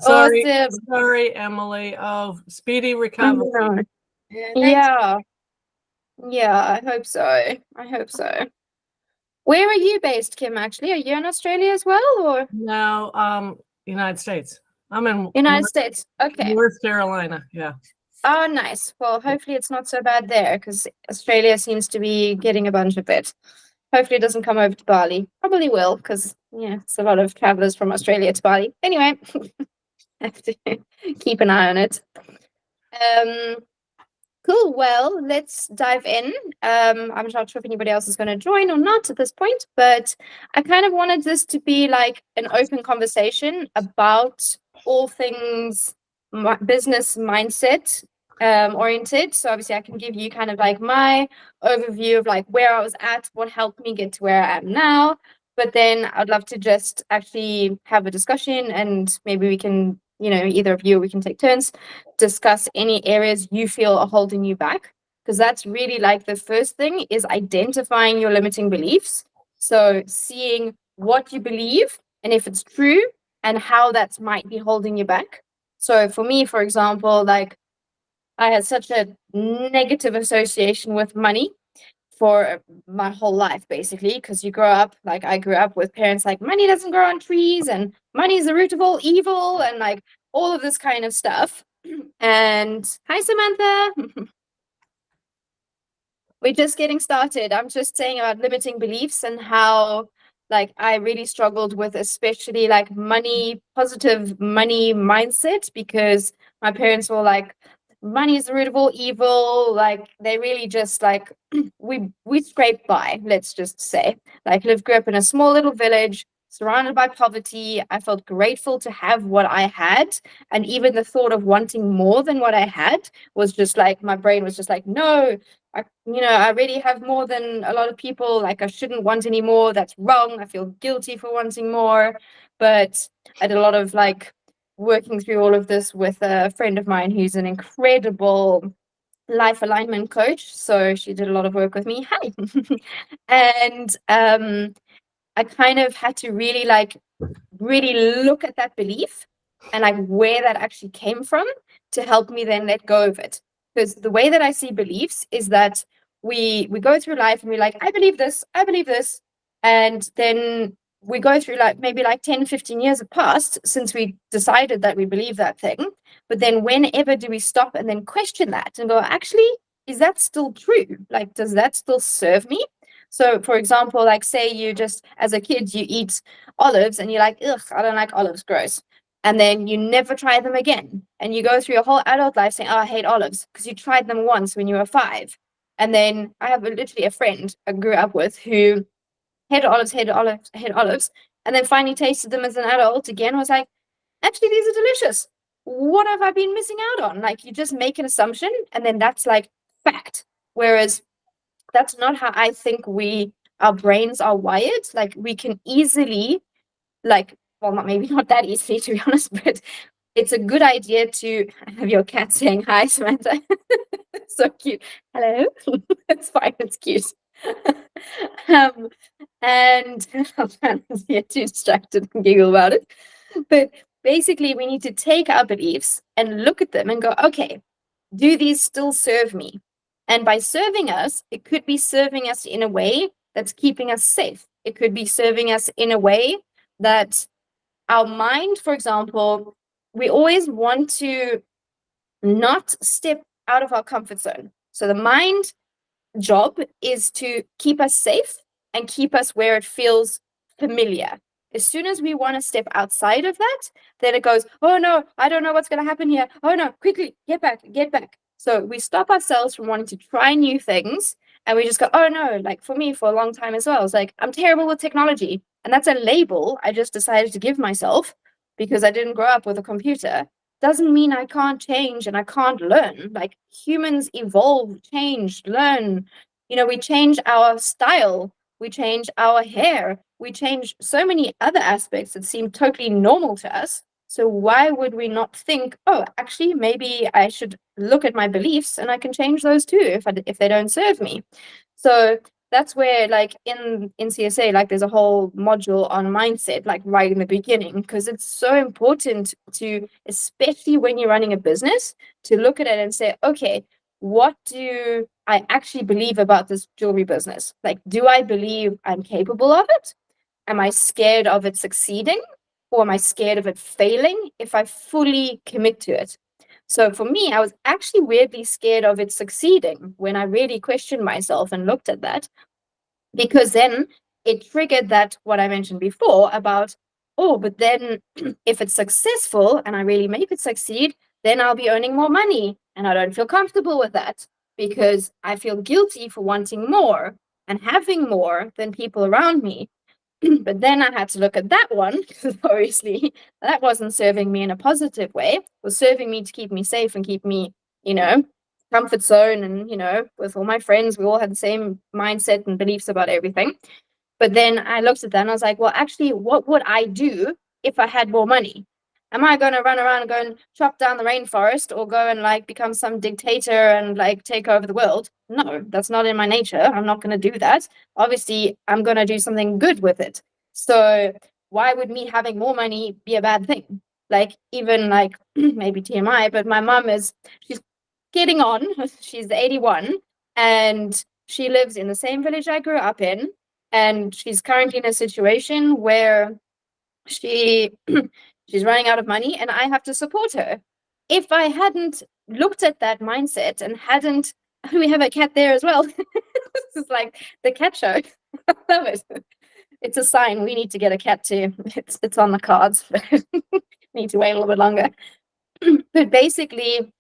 Sorry, Awesome. sorry, Emily. Oh, speedy recovery. No. Yeah, thanks. Yeah. Yeah, I hope so. I hope so. Where are you based, Kim, actually? Are you in Australia as well, or No, United States. I'm in United States? Okay. North Carolina. Yeah. Oh, nice. Well, hopefully it's not so bad there because Australia seems to be getting a bunch of it. Hopefully it doesn't come over to Bali. Probably will because, yeah, it's a lot of travelers from Australia to Bali. Anyway, have to keep an eye on it. Um, cool. Well, let's dive in. I'm not sure if anybody else is going to join or not at this point, but I kind of wanted this to be like an open conversation about all things business mindset oriented. So obviously I can give you kind of like my overview of like where I was at, what helped me get to where I am now. But then I'd love to just actually have a discussion and maybe we can, either of you, we can take turns, discuss any areas you feel are holding you back. Because that's really like the first thing is identifying your limiting beliefs. So seeing what you believe and if it's true and how that might be holding you back. So for me, for example, like I had such a negative association with money for my whole life, basically, because you grow up, like I grew up with parents like money doesn't grow on trees and money is the root of all evil and like all of this kind of stuff. And hi, Samantha. We're just getting started. I'm just saying about limiting beliefs and how like I really struggled with especially like positive money mindset because my parents were like, money is the root of all evil. Like they really just like we scraped by, let's just say. Like grew up in a small little village surrounded by poverty. I felt grateful to have what I had. And even the thought of wanting more than what I had was just like my brain was just like, no, I already have more than a lot of people. Like I shouldn't want any more. That's wrong. I feel guilty for wanting more. But I did a lot of like working through all of this with a friend of mine who's an incredible life alignment coach. So she did a lot of work with me. Hi. And I kind of had to really look at that belief and like where that actually came from to help me then let go of it. Because the way that I see beliefs is that we go through life and we're like, I believe this. And then we go through like maybe like 10, 15 years have passed since we decided that we believe that thing. But then whenever do we stop and then question that and go, actually, is that still true? Like, does that still serve me? So, for example, like say you just as a kid, you eat olives and you're like, ugh, I don't like olives, gross. And then you never try them again. And you go through your whole adult life saying, oh, I hate olives because you tried them once when you were 5. And then I have literally a friend I grew up with who hated olives, and then finally tasted them as an adult again, was like, actually, these are delicious. What have I been missing out on? Like, you just make an assumption, and then that's like fact. Whereas that's not how I think our brains are wired. Like, we can easily, like, well, not maybe not that easily, to be honest, but it's a good idea to have your cat saying hi, Samantha. So cute. Hello. It's fine. It's cute. um, and I'm trying to get too distracted and giggle about it. But basically, we need to take our beliefs and look at them and go, okay, do these still serve me? And by serving us, it could be serving us in a way that's keeping us safe. It could be serving us in a way that our mind, for example, we always want to not step out of our comfort zone. So the mind job is to keep us safe and keep us where it feels familiar. As soon as we want to step outside of that, then it goes, oh no, I don't know what's going to happen here. Oh no, quickly, get back, get back. So we stop ourselves from wanting to try new things and we just go, oh no, like for me for a long time as well, it's like, I'm terrible with technology. And that's a label I just decided to give myself because I didn't grow up with a computer. Doesn't mean I can't change and I can't learn. Like humans evolve, change, learn. We change our style, we change our hair, we change so many other aspects that seem totally normal to us. So why would we not think, oh, actually, maybe I should look at my beliefs and I can change those too if they don't serve me. So that's where like in CSA, like there's a whole module on mindset, like right in the beginning, because it's so important to, especially when you're running a business, to look at it and say, okay, what do I actually believe about this jewelry business? Like, do I believe I'm capable of it? Am I scared of it succeeding? Or am I scared of it failing if I fully commit to it? So for me, I was actually weirdly scared of it succeeding when I really questioned myself and looked at that, because then it triggered that what I mentioned before about, oh, but then if it's successful and I really make it succeed, then I'll be earning more money. And I don't feel comfortable with that because I feel guilty for wanting more and having more than people around me. But then I had to look at that one, because obviously that wasn't serving me in a positive way. It was serving me to keep me safe and keep me, comfort zone. And, with all my friends, we all had the same mindset and beliefs about everything. But then I looked at that and I was like, well, actually, what would I do if I had more money? Am I going to run around and go and chop down the rainforest, or go and like become some dictator and like take over the world? No, that's not in my nature. I'm not going to do that. Obviously, I'm going to do something good with it. So why would me having more money be a bad thing? Like, even like maybe TMI, but my mom she's getting on. She's 81 and she lives in the same village I grew up in. And she's currently in a situation where she's running out of money and I have to support her. If I hadn't looked at that mindset and hadn't, we have a cat there as well. This is like the cat show. I love it. It's a sign we need to get a cat too. It's on the cards. Need to wait a little bit longer. But basically,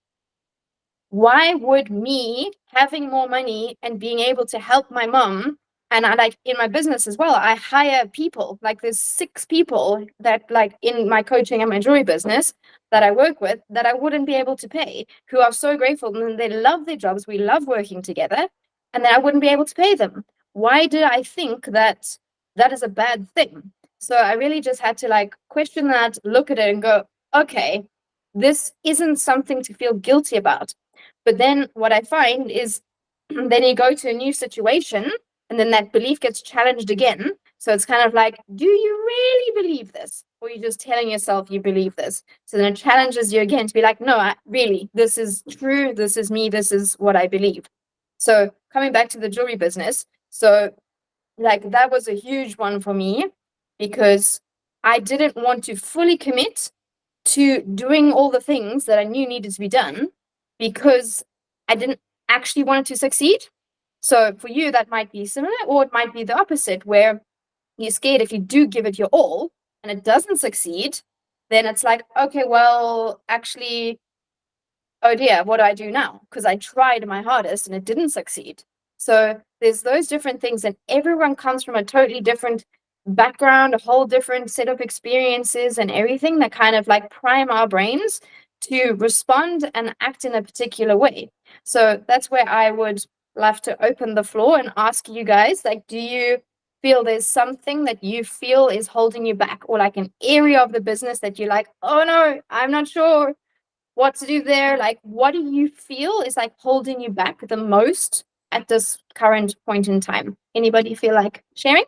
why would me having more money and being able to help my mom, and I like in my business as well, I hire people, like there's 6 people that like in my coaching and my jewelry business that I work with that I wouldn't be able to pay, who are so grateful and they love their jobs. We love working together, and then I wouldn't be able to pay them. Why did I think that that is a bad thing? So I really just had to like question that, look at it and go, okay, this isn't something to feel guilty about. But then what I find is then you go to a new situation and then that belief gets challenged again. So it's kind of like, do you really believe this? Or you're just telling yourself you believe this. So then it challenges you again to be like, no, really, this is true. This is me. This is what I believe. So coming back to the jewelry business. So like that was a huge one for me because I didn't want to fully commit to doing all the things that I knew needed to be done because I didn't actually want it to succeed. So for you, that might be similar, or it might be the opposite, where you're scared if you do give it your all and it doesn't succeed, then it's like, okay, well, actually, oh dear, what do I do now? Because I tried my hardest and it didn't succeed. So there's those different things, and everyone comes from a totally different background, a whole different set of experiences and everything that kind of like prime our brains to respond and act in a particular way. So that's where I would love to open the floor and ask you guys, like, do you feel there's something that you feel is holding you back, or like an area of the business that you're like, oh no, I'm not sure what to do there? Like, what do you feel is like holding you back the most at this current point in time? Anybody feel like sharing?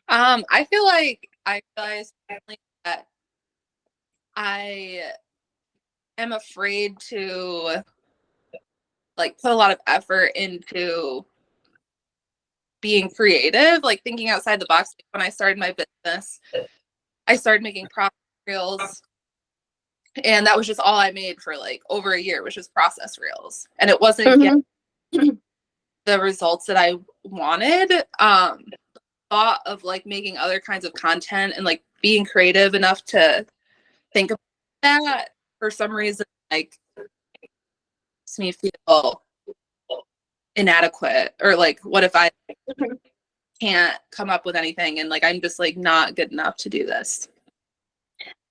I feel like I realized recently that I am afraid to like put a lot of effort into being creative, like thinking outside the box. When I started my business, I started making process reels, and that was just all I made for like over a year, was just process reels, and it wasn't getting the results that I wanted. Thought of like making other kinds of content and like being creative enough to think about that, for some reason, like makes me feel inadequate, or like, what if I can't come up with anything and like I'm just like not good enough to do this.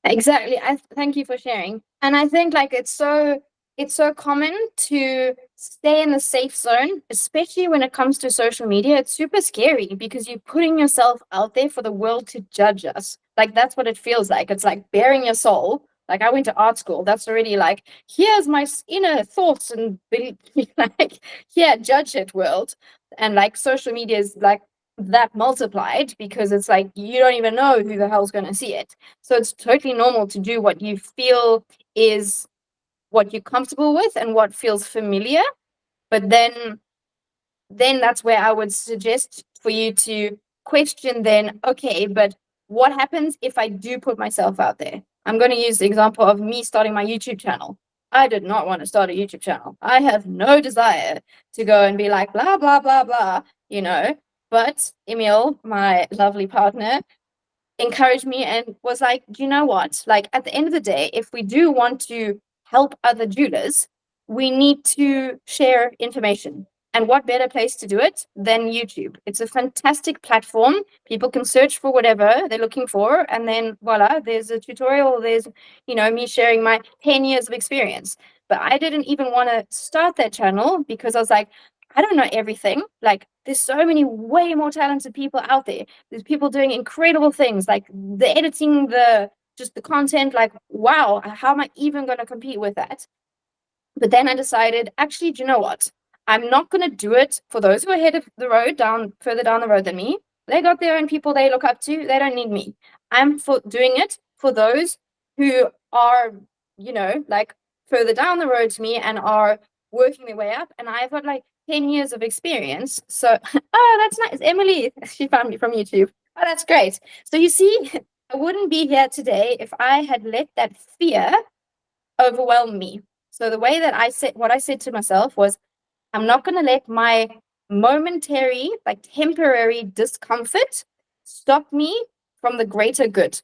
Exactly. I thank you for sharing. And I think like it's so common to stay in the safe zone, especially when it comes to social media. It's super scary because you're putting yourself out there for the world to judge us. Like that's what it feels like. It's like bearing your soul Like I went to art school. That's already like, here's my inner thoughts and like, yeah, judge it world. And like social media is like that multiplied because it's like you don't even know who the hell's going to see it. So it's totally normal to do what you feel is what you're comfortable with and what feels familiar. But then that's where I would suggest for you to question then, okay, but what happens if I do put myself out there? I'm going to use the example of me starting my YouTube channel. I did not want to start a YouTube channel. I have no desire to go and be like, blah, blah, blah, blah, you know. But Emil, my lovely partner, encouraged me and was like, you know what? Like at the end of the day, if we do want to help other jewelers, we need to share information. And what better place to do it than YouTube? It's a fantastic platform. People can search for whatever they're looking for. And then voila, there's a tutorial. There's, you know, me sharing my 10 years of experience. But I didn't even want to start that channel because I was like, I don't know everything. Like there's so many way more talented people out there. There's people doing incredible things like the editing, just the content, like, wow, how am I even going to compete with that? But then I decided, actually, do you know what? I'm not going to do it for those who are ahead of the road, further down the road than me. They got their own people they look up to. They don't need me. I'm for doing it for those who are, you know, like further down the road to me and are working their way up. And I've got like 10 years of experience. So, oh, that's nice. Emily, she found me from YouTube. Oh, that's great. So you see, I wouldn't be here today if I had let that fear overwhelm me. So the way that what I said to myself was, I'm not going to let my momentary, like temporary discomfort stop me from the greater good.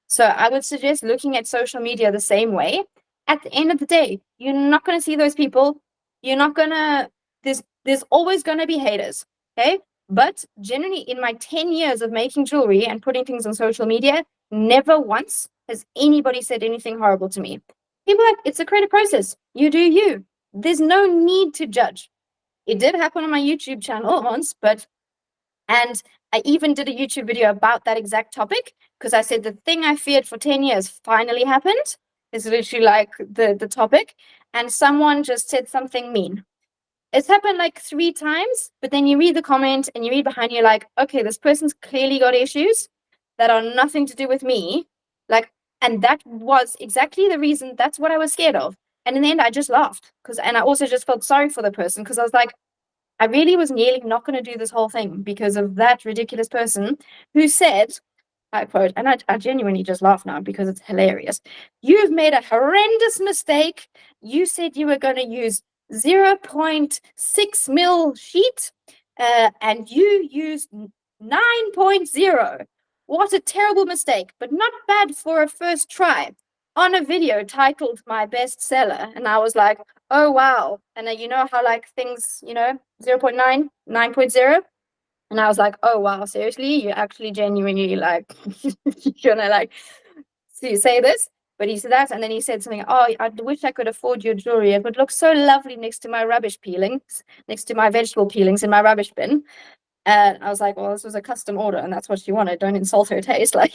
So I would suggest looking at social media the same way. At the end of the day, you're not going to see those people. You're not going to, there's always going to be haters. Okay. But generally in my 10 years of making jewelry and putting things on social media, never once has anybody said anything horrible to me. People are like, it's a creative process. You do you. There's no need to judge. It did happen on my YouTube channel once, and I even did a YouTube video about that exact topic because I said the thing I feared for 10 years finally happened. It's literally like the topic. And someone just said something mean. It's happened like 3 times, but then you read the comment and you read behind you like, okay, this person's clearly got issues that are nothing to do with me. Like, and that was exactly the reason. That's what I was scared of. And in the end, I just laughed and I also just felt sorry for the person because I was like, I really was nearly not going to do this whole thing because of that ridiculous person who said, I quote, and I genuinely just laugh now because it's hilarious. You've made a horrendous mistake. You said you were going to use 0.6 mil sheet and you used 9.0. What a terrible mistake, but not bad for a first try. On a video titled My Best Seller. And I was like, oh, wow. And you know how like things, you know, 0.9, 9.0. And I was like, oh, wow, seriously? You're actually genuinely like, you're gonna like say this? But he said that. And then he said something, oh, I wish I could afford your jewelry. It would look so lovely next to my rubbish peelings, next to my vegetable peelings in my rubbish bin. And I was like, well, this was a custom order and that's what she wanted. Don't insult her taste. Like,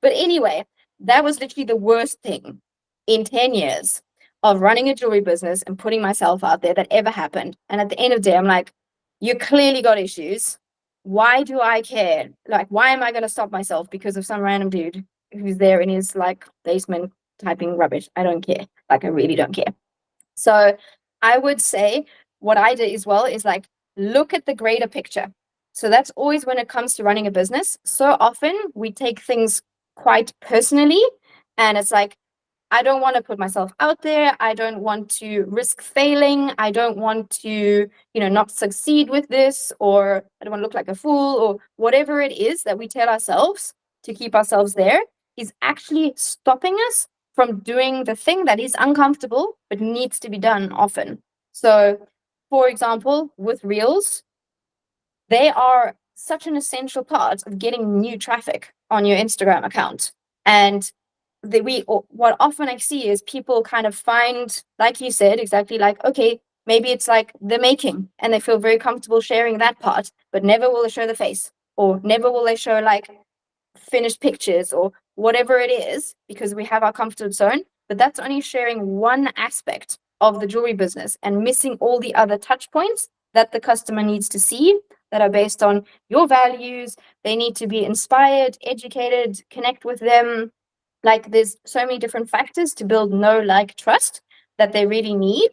but anyway, that was literally the worst thing in 10 years of running a jewelry business and putting myself out there that ever happened. And at the end of the day, I'm like, you clearly got issues. Why do I care? Like, why am I going to stop myself because of some random dude who's there in his like basement typing rubbish? I don't care. Like, I really don't care. So I would say what I did as well is like, look at the greater picture. So that's always when it comes to running a business. So often we take things quite personally and it's like, I don't want to put myself out there. I don't want to risk failing. I don't want to, you know, not succeed with this, or I don't want to look like a fool, or whatever it is that we tell ourselves to keep ourselves there is actually stopping us from doing the thing that is uncomfortable but needs to be done often. So, for example, with Reels, they are such an essential part of getting new traffic on your Instagram account. And what often I see is people kind of find, like you said, exactly like, okay, maybe it's like the making and they feel very comfortable sharing that part, but never will they show the face, or never will they show like finished pictures or whatever it is, because we have our comfort zone. but that's only sharing one aspect of the jewelry business and missing all the other touch points that the customer needs to see that are based on your values. They need to be inspired, educated, connect with them. Like there's so many different factors to build know, like, trust that they really need.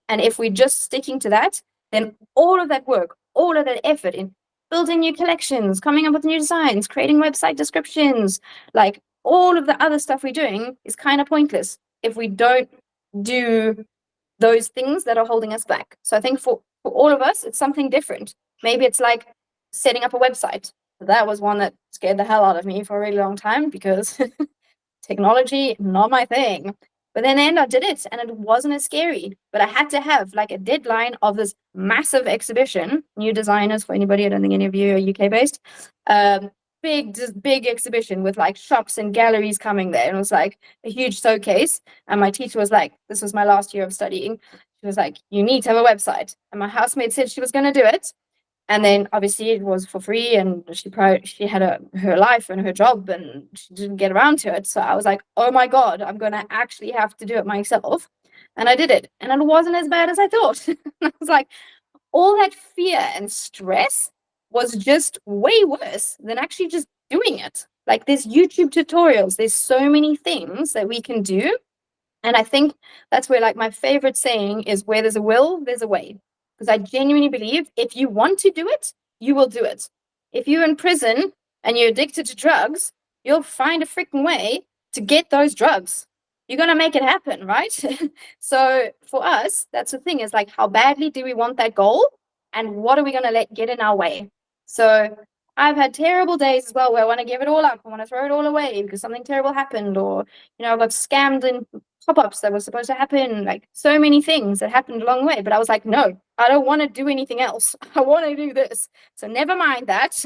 And if we're just sticking to that, then all of that work, all of that effort in building new collections, coming up with new designs, creating website descriptions, like all of the other stuff we're doing is kind of pointless if we don't do those things that are holding us back. So I think for all of us, it's something different. Maybe it's like setting up a website. That was one that scared the hell out of me for a really long time because technology, not my thing. But then I did it and it wasn't as scary. But I had to have like a deadline of this massive exhibition, new designers for anybody. I don't think any of you are UK based. Big exhibition with like shops and galleries coming there. And it was like a huge showcase. And my teacher was like, this was my last year of studying. She was like, you need to have a website. And my housemate said she was going to do it. And then obviously it was for free, and she had her life and her job, and she didn't get around to it. So I was like, oh my God, I'm going to actually have to do it myself. And I did it. And it wasn't as bad as I thought. I was like, all that fear and stress was just way worse than actually just doing it. Like there's YouTube tutorials. There's so many things that we can do. And I think that's where like my favorite saying is, where there's a will, there's a way. Because I genuinely believe if you want to do it, you will do it. If you're in prison and you're addicted to drugs, you'll find a freaking way to get those drugs. You're going to make it happen, right? So for us, that's the thing, is like, how badly do we want that goal? And what are we going to let get in our way? So I've had terrible days as well where I want to give it all up. I want to throw it all away because something terrible happened, or, I got scammed in pop-ups that was supposed to happen, like so many things that happened along the way. But I was like, no, I don't want to do anything else. I want to do this. So never mind that.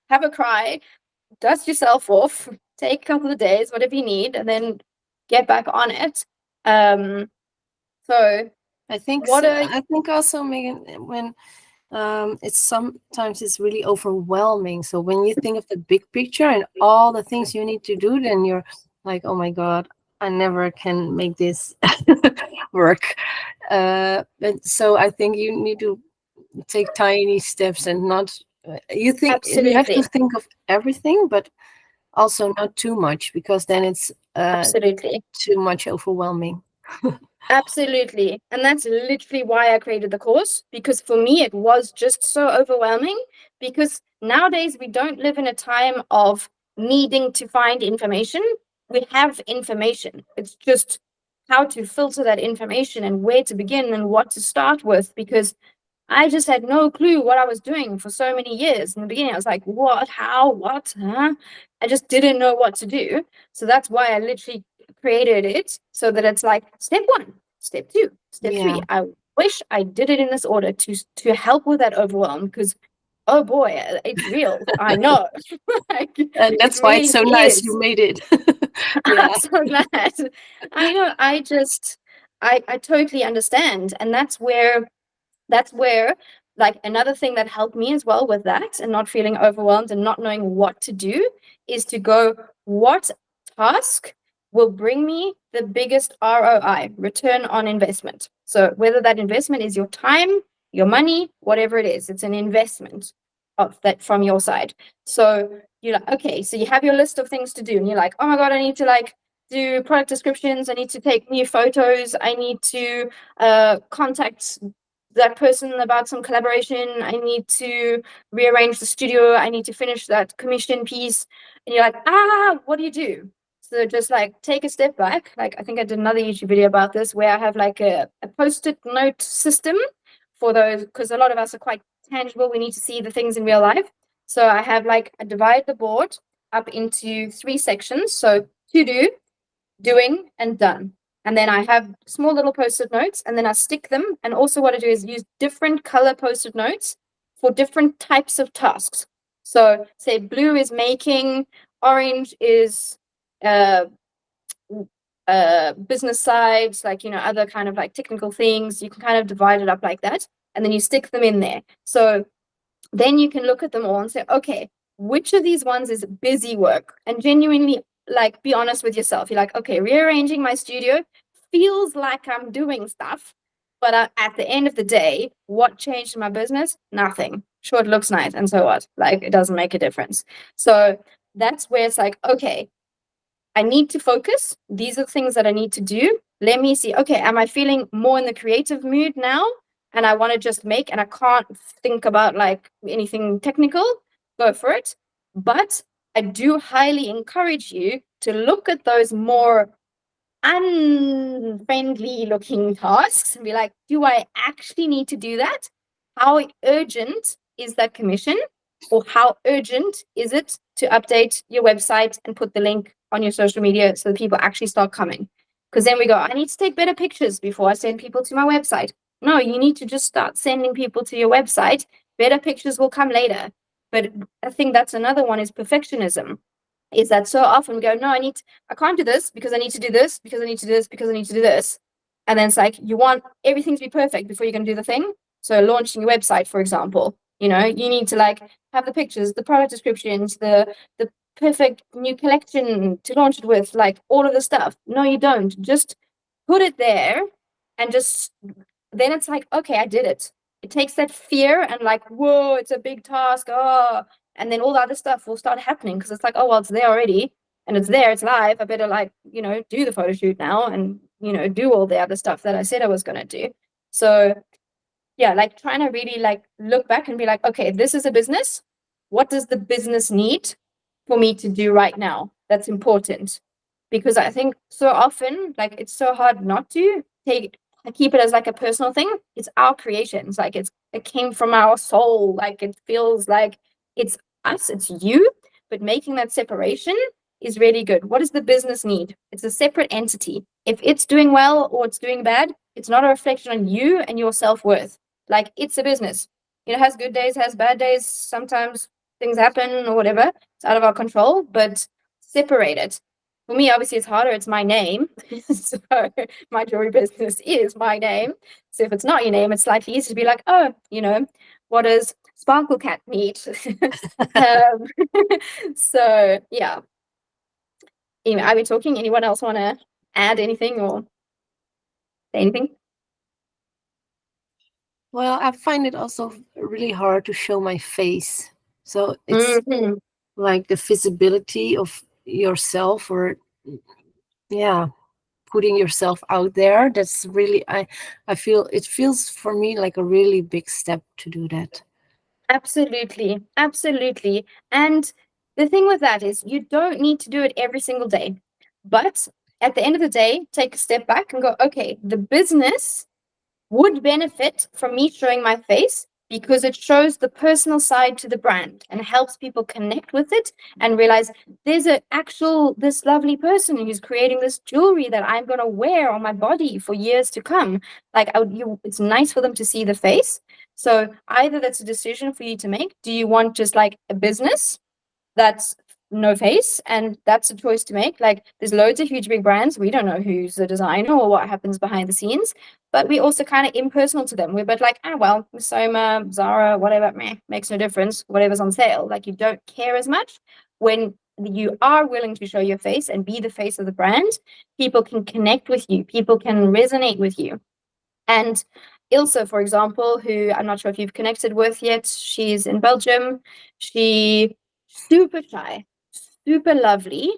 Have a cry, dust yourself off, take a couple of days, whatever you need, and then get back on it. So I think what so. are I think also, Megan, when sometimes it's really overwhelming. So when you think of the big picture and all the things you need to do, then you're like, oh my God, I never can make this work. And so I think you need to take tiny steps and not, you have Absolutely. to think of everything, but also not too much, because then it's Absolutely. too much overwhelming. Absolutely. And that's literally why I created the course, because for me, it was just so overwhelming, because nowadays we don't live in a time of needing to find information. We have information. It's just how to filter that information and where to begin and what to start with, because I just had no clue what I was doing for so many years. In the beginning, I was like, what, how, what, huh? I just didn't know what to do. So that's why I literally created it, so that it's like step 1, step 2, step 3. I wish I did it in this order to help with that overwhelm, because oh boy, it's real. I know. Like, And that's why it's so really nice is. you made it. I'm so glad. I know. I totally understand. And that's where like another thing that helped me as well with that and not feeling overwhelmed and not knowing what to do is to go, what task will bring me the biggest ROI, return on investment? So whether that investment is your time, your money, whatever it is, it's an investment of that from your side. So you're like, okay, so you have your list of things to do, and you're like, oh my God, I need to like do product descriptions, I need to take new photos, I need to contact that person about some collaboration, I need to rearrange the studio, I need to finish that commission piece. And you're like, what do you do? So just like take a step back. Like I think I did another YouTube video about this, where I have like a post-it note system for those, because a lot of us are quite tangible. We need to see the things in real life. So I have like, I divide the board up into 3 sections. So to do, doing, and done. And then I have small little post-it notes, and then I stick them. And also what I do is use different color post-it notes for different types of tasks. So say blue is making, orange is business side, like, other kind of like technical things. You can kind of divide it up like that, and then you stick them in there. So then you can look at them all and say, okay, which of these ones is busy work? And genuinely, like be honest with yourself. You're like, okay, rearranging my studio feels like I'm doing stuff, but at the end of the day, what changed in my business? Nothing. Sure, it looks nice, and so what? Like, it doesn't make a difference. So that's where it's like, okay, I need to focus. These are the things that I need to do. Let me see. Okay, am I feeling more in the creative mood now? And I want to just make, and I can't think about like anything technical. Go for it. But I do highly encourage you to look at those more unfriendly looking tasks and be like, do I actually need to do that? How urgent is that commission? Or how urgent is it to update your website and put the link on your social media so that people actually start coming? Because then we go, I need to take better pictures before I send people to my website. No, you need to just start sending people to your website. Better pictures will come later. But I think that's another one, is perfectionism. Is that so often we go, no, I can't do this because I need to do this, because I need to do this, because I need to do this. And then it's like, you want everything to be perfect before you're going to do the thing. So launching your website, for example, you need to like have the pictures, the product descriptions, the perfect new collection to launch it with, like all of the stuff. No, you don't. Just put it there, and just then it's like, okay, I did it. It takes that fear and like, whoa, it's a big task. Oh, and then all the other stuff will start happening, because it's like, oh, well, it's there already, and it's there, it's live. I better like, do the photo shoot now, and do all the other stuff that I said I was going to do. So yeah, like trying to really like look back and be like, okay, this is a business. What does the business need for me to do right now? That's important. Because I think so often, like, it's so hard not to keep it as like a personal thing. It's our creations. Like it came from our soul. Like it feels like it's us, it's you. But making that separation is really good. What does the business need? It's a separate entity. If it's doing well or it's doing bad, it's not a reflection on you and your self-worth. Like, it's a business. It has good days, has bad days. Sometimes things happen or whatever. It's out of our control, but separate it. For me, obviously, it's harder. It's my name. So my jewelry business is my name. So if it's not your name, it's slightly easier to be like, oh, what does Sparkle Cat need? So yeah. Anyway, are we talking? Anyone else want to add anything or say anything? Well, I find it also really hard to show my face. So it's like the visibility of yourself, or yeah, putting yourself out there. That's really, I feel it feels for me like a really big step to do that. Absolutely. Absolutely. And the thing with that is you don't need to do it every single day. But at the end of the day, take a step back and go, okay, the business would benefit from me showing my face, because it shows the personal side to the brand and helps people connect with it and realize there's this lovely person who's creating this jewelry that I'm going to wear on my body for years to come. Like, it's nice for them to see the face. So either that's a decision for you to make. Do you want just like a business that's no face? And that's a choice to make. Like, there's loads of huge big brands. We don't know who's the designer or what happens behind the scenes, but we also kind of impersonal to them. We're but like, well, Soma, Zara, whatever, makes no difference. Whatever's on sale. Like, you don't care as much. When you are willing to show your face and be the face of the brand, people can connect with you. People can resonate with you. And Ilse, for example, who I'm not sure if you've connected with yet, she's in Belgium. She super shy, super lovely,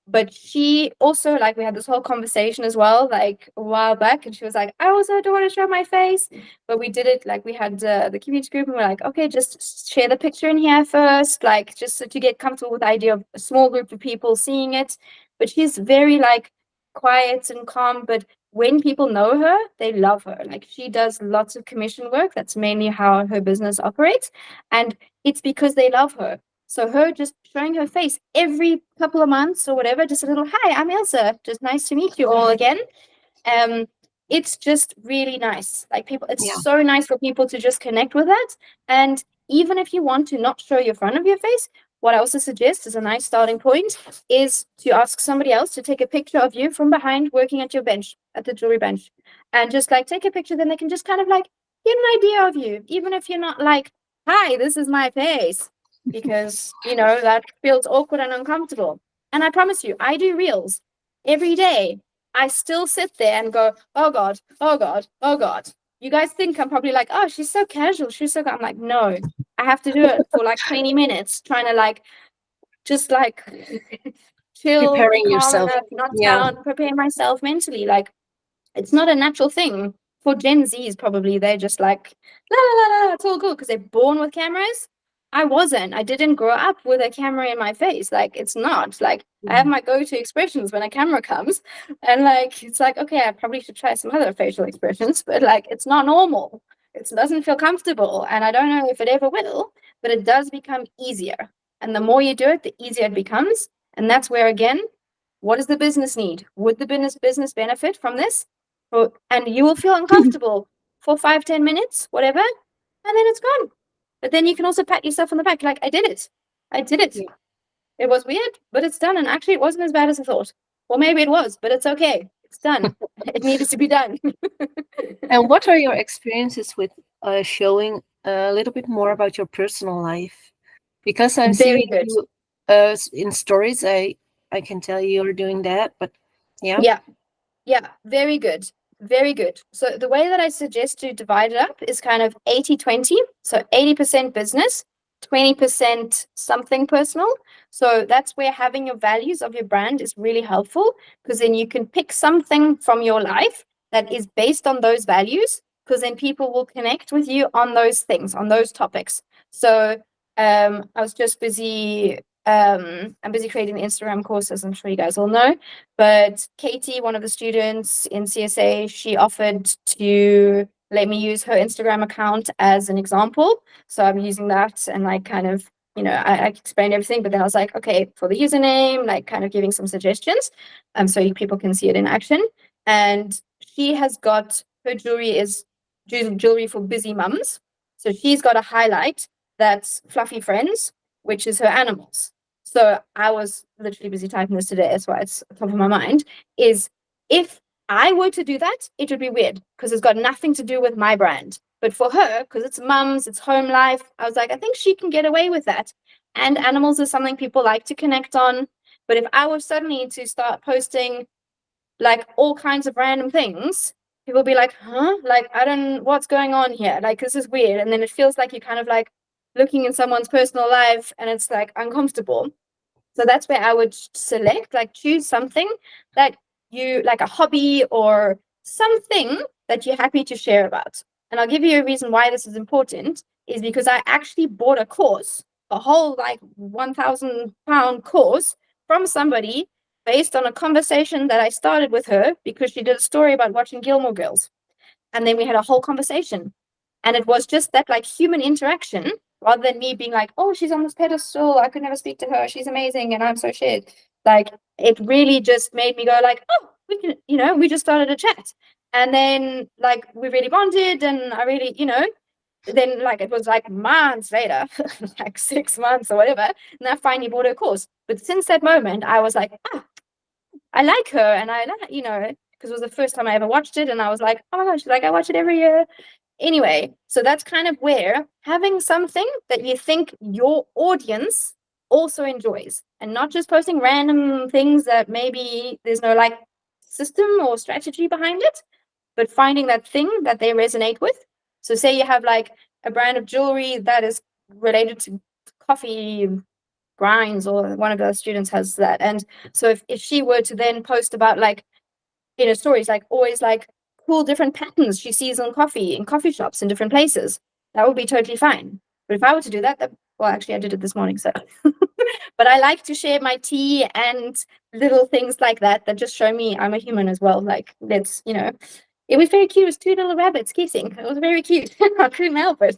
but she also, like, we had this whole conversation as well, like a while back, and she was like, I also don't want to show my face, but we did it, like, we had the community group, and we're like, okay, just share the picture in here first, like, just so to get comfortable with the idea of a small group of people seeing it. But she's very like quiet and calm, but when people know her, they love her. Like, she does lots of commission work. That's mainly how her business operates, and it's because they love her. So her just showing her face every couple of months or whatever, just a little, hi, I'm Ilse, just nice to meet you all again. It's just really nice. Like, people, it's so nice for people to just connect with that. And even if you want to not show your front of your face, what I also suggest is a nice starting point is to ask somebody else to take a picture of you from behind working at your bench, at the jewelry bench, and just like take a picture. Then they can just kind of like get an idea of you, even if you're not like, hi, this is my face, because that feels awkward and uncomfortable. And I promise you, I do reels every day. I still sit there and go, oh God, oh God, oh God. You guys think I'm probably like, oh, she's so casual. She's so good. I'm like, no, I have to do it for like 20 minutes, trying to like, just like chill, Preparing calm yourself. enough, not Yeah. down, prepare myself mentally. Like, it's not a natural thing for Gen Zs. Probably they're just like la la la la. It's all good because they're born with cameras. I wasn't. I didn't grow up with a camera in my face. Like, it's not like I have my go-to expressions when a camera comes, and like it's like, okay, I probably should try some other facial expressions, but like it's not normal. It doesn't feel comfortable, and I don't know if it ever will, but it does become easier. And the more you do it, the easier it becomes. And that's where, again, what does the business need? Would the business benefit from this? And you will feel uncomfortable for 5-10 minutes, whatever, and then it's gone. But then you can also pat yourself on the back, like, I did it. Yeah. It was weird, but it's done. And actually, it wasn't as bad as I thought. Or maybe it was, but it's okay. It's done. It needed to be done. And what are your experiences with showing a little bit more about your personal life? Because I'm Very seeing good. you in stories. I can tell you're doing that, but yeah. Yeah, very good. Very good. So the way that I suggest to divide it up is kind of 80-20. So 80% business, 20% something personal. So that's where having your values of your brand is really helpful, because then you can pick something from your life that is based on those values, because then people will connect with you on those things, on those topics. So I was just busy. I'm busy creating the Instagram course, as I'm sure you guys all know. But Katie, one of the students in CSA, she offered to let me use her Instagram account as an example. So I'm using that, and like kind of, I explained everything, but then I was like, okay, for the username, like kind of giving some suggestions, so people can see it in action. And she has got, her jewelry is jewelry for busy mums. So she's got a highlight that's Fluffy Friends, which is her animals. So I was literally busy typing this today, that's why it's top of my mind, is if I were to do that, it would be weird because it's got nothing to do with my brand. But for her, because it's mums, it's home life, I was like, I think she can get away with that. And animals is something people like to connect on. But if I were suddenly to start posting like all kinds of random things, people will be like, huh? Like, I don't, what's going on here? Like, this is weird. And then it feels like you're kind of like looking in someone's personal life, and it's like uncomfortable. So that's where I would select, like, choose something that you like, a hobby or something that you're happy to share about. And I'll give you a reason why this is important, is because I actually bought a course, a whole like £1,000 course from somebody based on a conversation that I started with her because she did a story about watching Gilmore Girls. And then we had a whole conversation. And it was just that like human interaction, rather than me being like, oh, she's on this pedestal, I could never speak to her, she's amazing, and I'm so shit. Like, it really just made me go like, oh, we can, we just started a chat. And then like we really bonded, and I really, then like it was like months later, like 6 months or whatever, and I finally bought her course. But since that moment, I was like, I like her, and I like, because it was the first time I ever watched it, and I was like, oh my gosh, like I watch it every year. Anyway, so that's kind of where having something that you think your audience also enjoys, and not just posting random things that maybe there's no like system or strategy behind it, but finding that thing that they resonate with. So say you have like a brand of jewelry that is related to coffee grinds, or one of the students has that. And so if she were to then post about like, stories, like always like cool different patterns she sees on coffee in coffee shops in different places, that would be totally fine. But if I were to do that, well, actually I did it this morning, so but I like to share my tea and little things like that just show me I'm a human as well. Like, let's, it was very cute. It was two little rabbits kissing. It was very cute. I couldn't help it.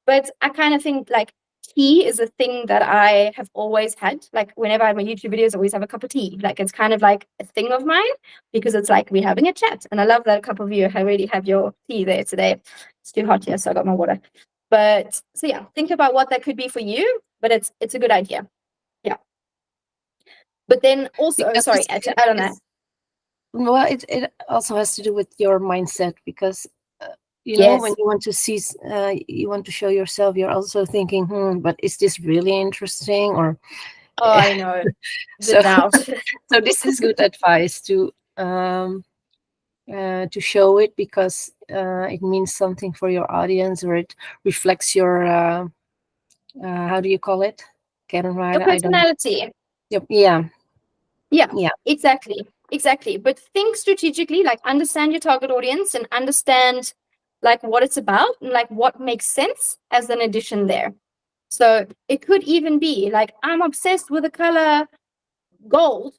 But I kind of think like tea is a thing that I have always had. Like, whenever I have my YouTube videos, I always have a cup of tea. Like, it's kind of like a thing of mine, because it's like we're having a chat. And I love that a couple of you already have your tea there today. It's too hot here, so I got my water. But so yeah, think about what that could be for you. But it's a good idea. Yeah. But then also, Because sorry, to add on that. Well, it also has to do with your mindset, because when Yes. you want to see, you want to show yourself, you're also thinking, but is this really interesting? Or Oh, I know. The So- doubt. So this is good advice to show it, because it means something for your audience, or it reflects your how do you call it? Karen, right? Your I don't. personality. Yep. Yeah. Yeah, Yeah. exactly. But think strategically, like understand your target audience and understand like what it's about and like what makes sense as an addition there. So it could even be like, I'm obsessed with the color gold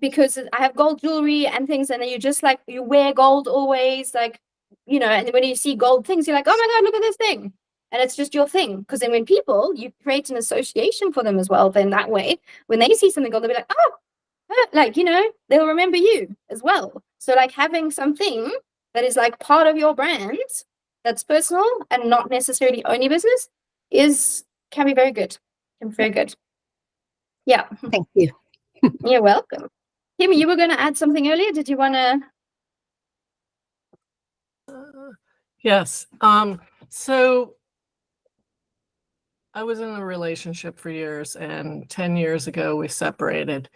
because I have gold jewelry and things, and then you just like, you wear gold always, like, you know, and when you see gold things, you're like, oh my God, look at this thing. And it's just your thing. Because then when people, you create an association for them as well, then that way, when they see something gold, they'll be like, oh, like, you know, they'll remember you as well. So like having something that is like part of your brand that's personal and not necessarily only business can be very good. Can be very good. Yeah, Thank you. you're welcome. Kim, you were going to add something earlier. Did you want to? Yes. So I was in a relationship for years, and 10 years ago we separated.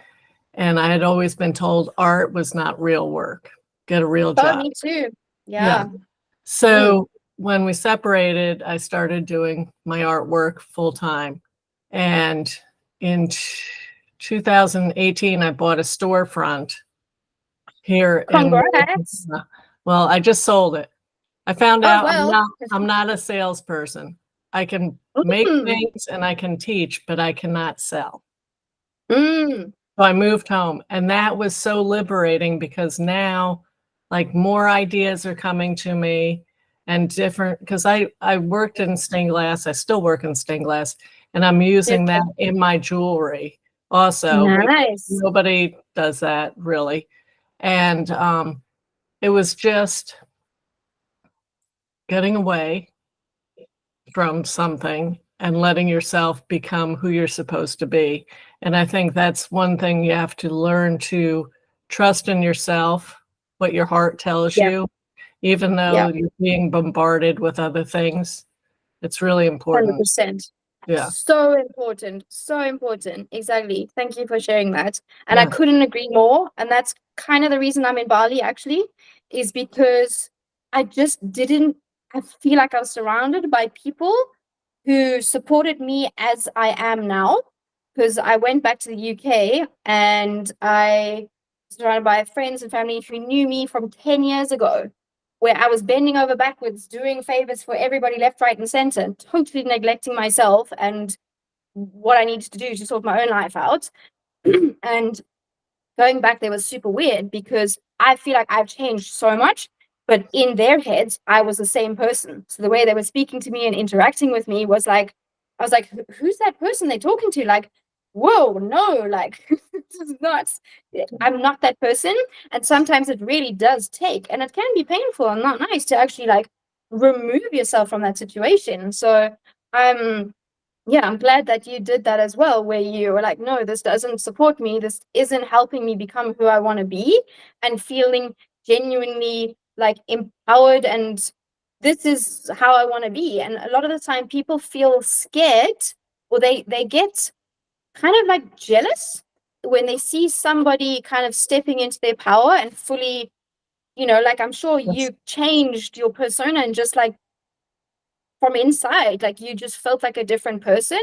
And I had always been told art was not real work. Get a real Oh, job. me too. Yeah. Yeah. So when we separated, I started doing my artwork full time. And in 2018, I bought a storefront here in. Congrats. Well, I just sold it. I found Oh, out well. I'm not a salesperson. I can make things and I can teach, but I cannot sell. Mm. So I moved home, and that was so liberating, because now like more ideas are coming to me, and different, because I worked in stained glass. I still work in stained glass, and I'm using that in my jewelry also. Nice. Nobody does that really. And it was just getting away from something and letting yourself become who you're supposed to be. And I think that's one thing you have to learn, to trust in yourself, what your heart tells you, even though you're being bombarded with other things. It's really important. 100%. Yeah. So important. So important. Exactly. Thank you for sharing that. And I Yeah. couldn't agree more. And that's kind of the reason I'm in Bali, actually, is because I just didn't, I feel like I was surrounded by people who supported me as I am now. Because I went back to the UK and I was surrounded by friends and family who knew me from 10 years ago, where I was bending over backwards, doing favors for everybody left, right, and center, totally neglecting myself and what I needed to do to sort my own life out. And going back there was super weird, because I feel like I've changed so much, but in their heads, I was the same person. So the way they were speaking to me and interacting with me was like, I was like, who's that person they're talking to? Like, whoa, no, like, this is not, I'm not that person. And sometimes it really does take, and it can be painful and not nice to actually like remove yourself from that situation. So yeah, I'm glad that you did that as well, where you were like, no, this doesn't support me. This isn't helping me become who I want to be, and feeling genuinely like empowered. And this is how I want to be. And a lot of the time people feel scared, or they get kind of like jealous when they see somebody kind of stepping into their power and fully, you know, like I'm sure you changed your persona and just like from inside, like you just felt like a different person.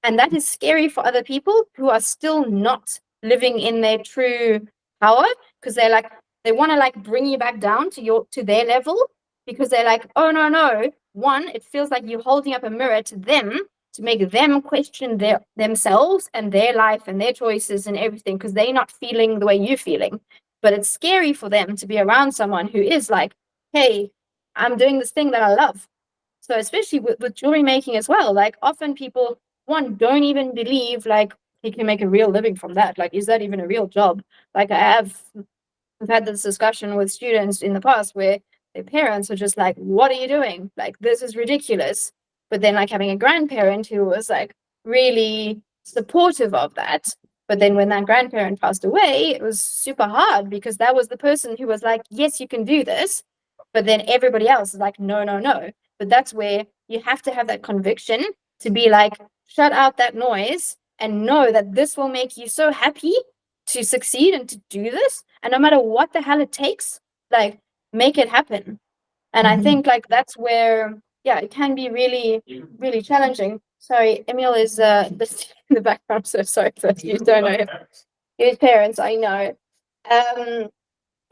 And that is scary for other people who are still not living in their true power, because they're like, they want to like bring you back down to their level, because they're like, oh no, one, it feels like you're holding up a mirror to them to make them question themselves and their life and their choices and everything, because they're not feeling the way you're feeling. But it's scary for them to be around someone who is like, hey, I'm doing this thing that I love. So especially with jewelry making as well, like often people, one, don't even believe like he can make a real living from that. Like, is that even a real job? Like I've had this discussion with students in the past where their parents are just like, what are you doing? Like, this is ridiculous. But then like having a grandparent who was like really supportive of that. But then when that grandparent passed away, it was super hard, because that was the person who was like, yes, you can do this. But then everybody else is like, no. But that's where you have to have that conviction to be like, shut out that noise and know that this will make you so happy to succeed and to do this. And no matter what the hell it takes, like make it happen. And I think like that's where, yeah, it can be really, really challenging. Sorry, Emil is in the background, so sorry that you don't know him. His parents, I know.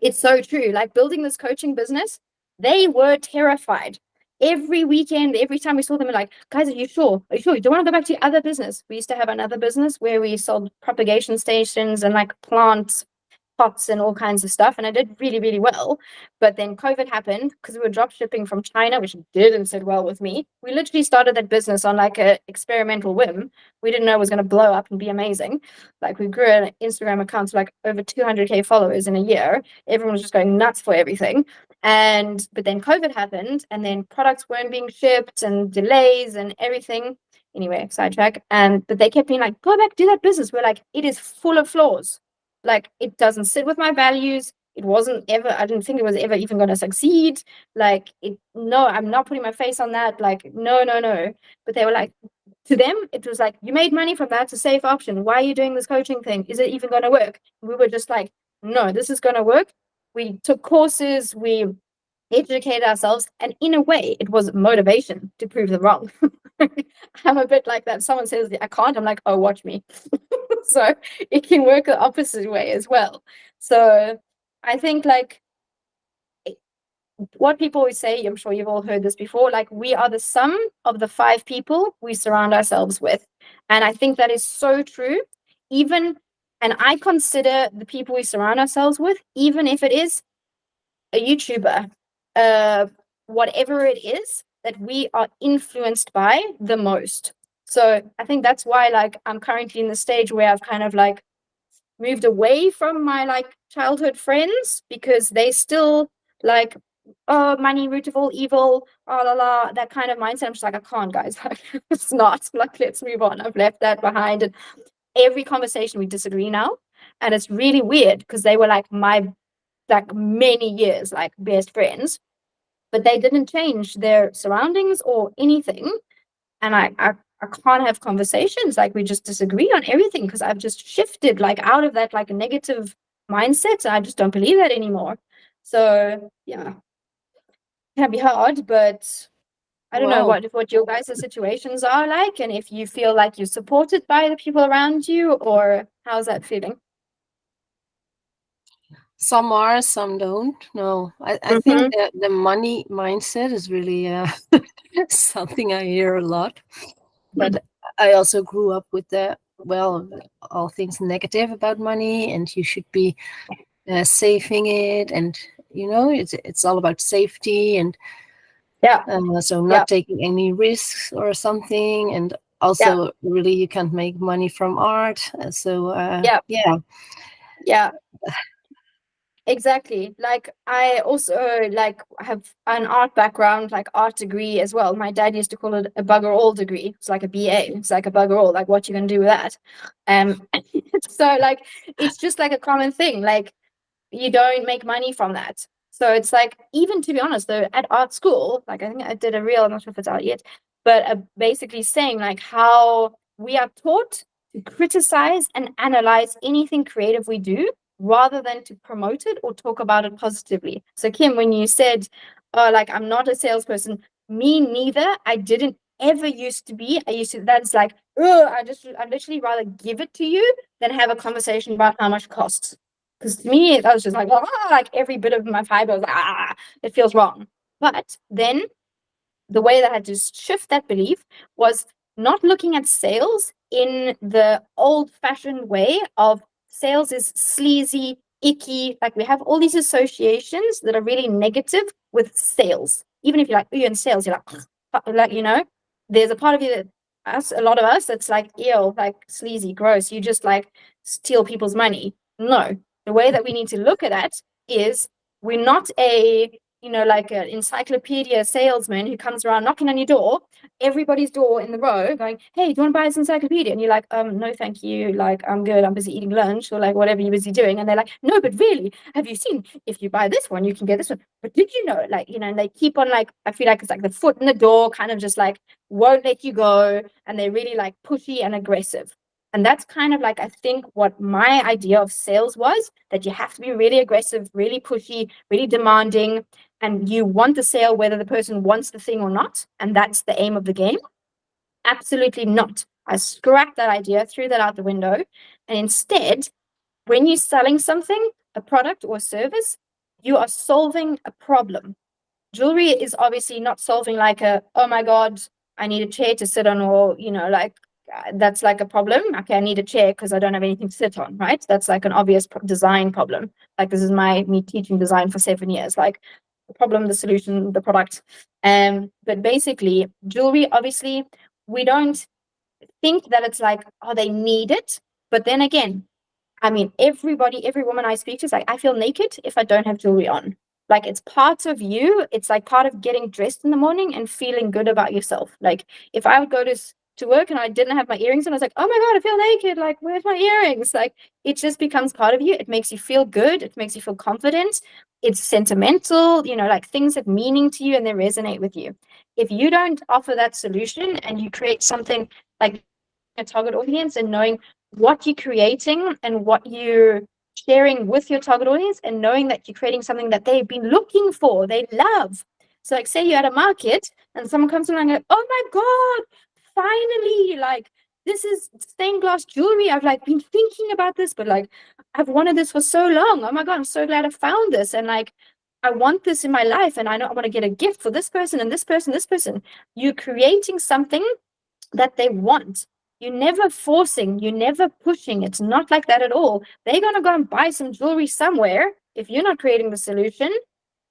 It's so true. Like building this coaching business, they were terrified. Every weekend, every time we saw them, we're like, guys, are you sure? Are you sure? You don't want to go back to your other business? We used to have another business where we sold propagation stations and like plant pots and all kinds of stuff, and I did really, really well. But then COVID happened because we were drop shipping from China, which didn't sit well with me. We literally started that business on like a experimental whim. We didn't know it was going to blow up and be amazing. Like we grew an Instagram account to like over 200k followers in a year. Everyone was just going nuts for everything. But then COVID happened, and then products weren't being shipped and delays and everything. Anyway, sidetrack. But they kept being like, go back, do that business. We're like, it is full of flaws. Like it doesn't sit with my values. It wasn't ever, I didn't think it was ever even going to succeed. Like no, I'm not putting my face on that. Like, no. But they were like, to them, it was like, you made money from that. It's a safe option. Why are you doing this coaching thing? Is it even going to work? We were just like, no, this is going to work. We took courses, we educated ourselves, and in a way, it was motivation to prove them wrong. I'm a bit like that. Someone says I can't, I'm like, oh, watch me. So it can work the opposite way as well. So I think like what people always say, I'm sure you've all heard this before, like we are the sum of the 5 people we surround ourselves with. And I think that is so true. And I consider the people we surround ourselves with, even if it is a YouTuber, whatever it is that we are influenced by the most. So I think that's why like I'm currently in the stage where I've kind of like moved away from my like childhood friends, because they still like, oh, money, root of all evil, that kind of mindset. I'm just like, I can't, guys. Like, it's not like, let's move on. I've left that behind. And every conversation we disagree now. And it's really weird because they were like like many years, like best friends, but they didn't change their surroundings or anything. And I can't have conversations, like we just disagree on everything because I've just shifted like out of that like a negative mindset. I just don't believe that anymore. So yeah, it can be hard, but I don't know Wow. what your guys' situations are like, and if you feel like you're supported by the people around you, or how's that feeling? Some are, some don't. No, I think that the money mindset is really something I hear a lot. But I also grew up with all things negative about money, and you should be saving it, and it's all about safety, and so not taking any risks or something, and also really you can't make money from art. So Exactly. Like I also like have an art background, like art degree as well. My dad used to call it a bugger all degree. It's like a BA. It's like a bugger all. Like what you gonna do with that? So like it's just like a common thing. Like you don't make money from that. So it's like, even to be honest though, at art school, like I think I did a reel, I'm not sure if it's out yet, but basically saying like how we are taught to criticize and analyze anything creative we do, rather than to promote it or talk about it positively. So Kim, when you said, oh, like I'm not a salesperson, me neither. I didn't ever used to be. That's like, oh, I'd literally rather give it to you than have a conversation about how much it costs. Because to me, I was just like every bit of my fiber was like, it feels wrong. But then the way that I had to shift that belief was not looking at sales in the old-fashioned way of sales is sleazy, icky. Like we have all these associations that are really negative with sales. Even if you're like, you're in sales, you're like, there's a part of you a lot of us, that's like, ew, like sleazy, gross. You just like steal people's money. No, the way that we need to look at that is we're not like an encyclopedia salesman who comes around knocking on your door, everybody's door in the row, going, hey, do you want to buy this encyclopedia? And you're like, no, thank you. Like, I'm good. I'm busy eating lunch, or like whatever you're busy doing. And they're like, no, but really, have you seen, if you buy this one, you can get this one. But did you know, like, and they keep on like, I feel like it's like the foot in the door, kind of just like won't let you go. And they're really like pushy and aggressive. And that's kind of like, I think, what my idea of sales was, that you have to be really aggressive, really pushy, really demanding, and you want the sale whether the person wants the thing or not. And that's the aim of the game. Absolutely not. I scrapped that idea, threw that out the window. And instead, when you're selling something, a product or a service, you are solving a problem. Jewelry is obviously not solving like a, oh my God, I need a chair to sit on, or, like, that's like a problem. Okay, I need a chair because I don't have anything to sit on, right? That's like an obvious design problem. Like, this is me teaching design for 7 years, like the problem, the solution, the product. But basically, jewelry, obviously, we don't think that it's like, oh, they need it. But then again, I mean, every woman I speak to is like, I feel naked if I don't have jewelry on. Like, it's part of you. It's like part of getting dressed in the morning and feeling good about yourself. Like, if I would go to work and I didn't have my earrings on, I was like, oh my God, I feel naked. Like, where's my earrings? Like, it just becomes part of you. It makes you feel good. It makes you feel confident. It's sentimental, like things have meaning to you and they resonate with you. If you don't offer that solution and you create something like a target audience and knowing what you're creating and what you're sharing with your target audience, and knowing that you're creating something that they've been looking for, they love. So like, say you're at a market and someone comes along and goes, oh my God, finally, like, this is stained glass jewelry. I've like been thinking about this, but like, I've wanted this for so long. Oh my God, I'm so glad I found this. And like, I want this in my life, and I know I want to get a gift for this person and this person, this person. You're creating something that they want. You're never forcing, you're never pushing. It's not like that at all. They're going to go and buy some jewelry somewhere if you're not creating the solution.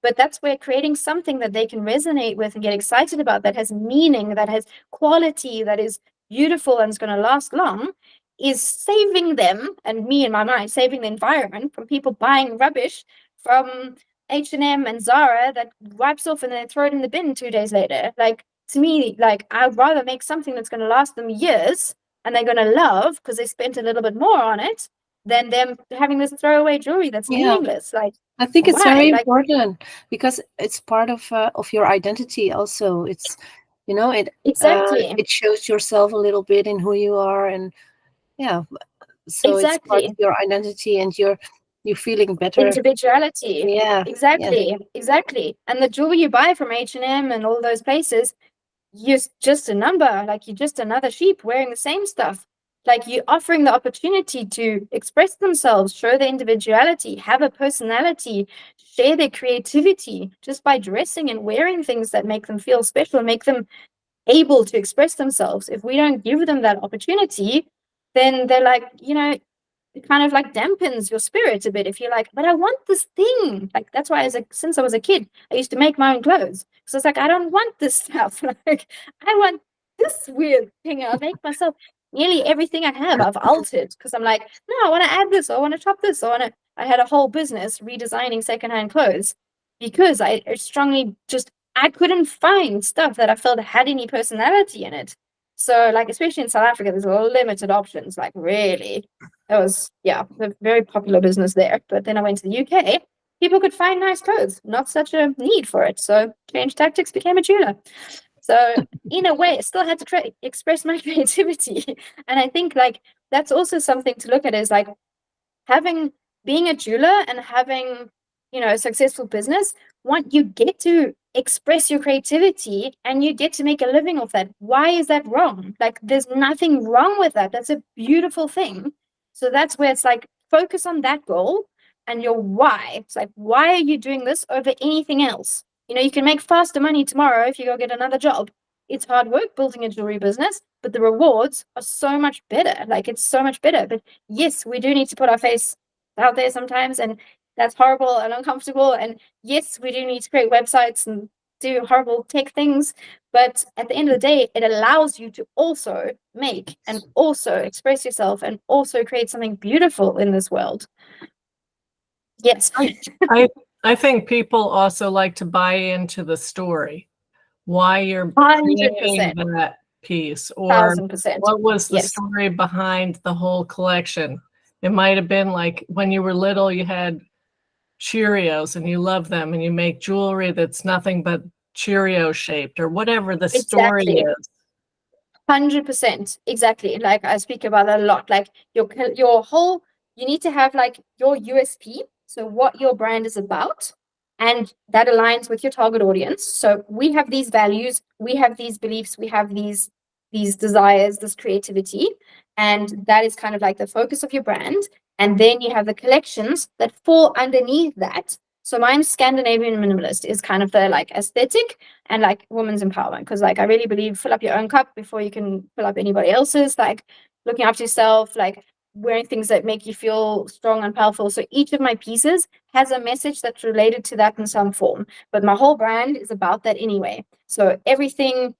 But that's where creating something that they can resonate with and get excited about, that has meaning, that has quality, that is beautiful and is going to last long, is saving them, and me in my mind, saving the environment from people buying rubbish from H&M and Zara that wipes off and then throw it in the bin 2 days later. Like, to me, like, I'd rather make something that's going to last them years and they're going to love because they spent a little bit more on it, than them having this throwaway jewelry that's meaningless. Like, I think it's why? very Like, important because it's part of your identity. Also, it's exactly, it shows yourself a little bit in who you are, and yeah, so it's part exactly. of your identity, and you're feeling better. Individuality. Yeah, Exactly, exactly. And the jewelry you buy from H&M and all those places, you're just a number. Like, you're just another sheep wearing the same stuff. Like, you're offering the opportunity to express themselves, show their individuality, have a personality, share their creativity just by dressing and wearing things that make them feel special, make them able to express themselves. If we don't give them that opportunity, then they're like, it kind of like dampens your spirit a bit. If you're like, but I want this thing. Like, that's why since I was a kid, I used to make my own clothes. So it's like, I don't want this stuff. Like, I want this weird thing. I'll make myself nearly everything I have. I've altered because I'm like, no, I want to add this. Or I want to top this. I had a whole business redesigning secondhand clothes because I strongly I couldn't find stuff that I felt had any personality in it. So like, especially in South Africa, there's limited options, like, really. It was, a very popular business there. But then I went to the UK, people could find nice clothes, not such a need for it. So changed tactics, became a jeweler. So in a way, I still had to express my creativity. And I think like that's also something to look at, is like being a jeweler and having, a successful business. You get to express your creativity and you get to make a living off that. Why is that wrong? Like, there's nothing wrong with that. That's a beautiful thing. So that's where it's like, focus on that goal and your why. It's like, why are you doing this over anything else? You can make faster money tomorrow if you go get another job. It's hard work building a jewelry business, but the rewards are so much better. Like, it's so much better. But yes, we do need to put our face out there sometimes, and that's horrible and uncomfortable. And yes, we do need to create websites and do horrible tech things, but at the end of the day, it allows you to also make and also express yourself and also create something beautiful in this world. Yes. I think people also like to buy into the story, why you're creating 100%. that piece, or 1000%. what was the Yes. story behind the whole collection. It might have been like when you were little, you had Cheerios and you love them and you make jewelry that's nothing but Cheerio shaped, or whatever the story Exactly. is. 100%, exactly. Like I speak about that a lot. Like your whole, you need to have like your USP, so what your brand is about, and that aligns with your target audience. So we have these values, we have these beliefs, we have these desires, this creativity, and that is kind of like the focus of your brand. And then you have the collections that fall underneath that. So mine's Scandinavian minimalist is kind of the like aesthetic and like women's empowerment, because like I really believe fill up your own cup before you can fill up anybody else's, like looking after yourself, like wearing things that make you feel strong and powerful. So each of my pieces has a message that's related to that in some form, but my whole brand is about that anyway. So everything,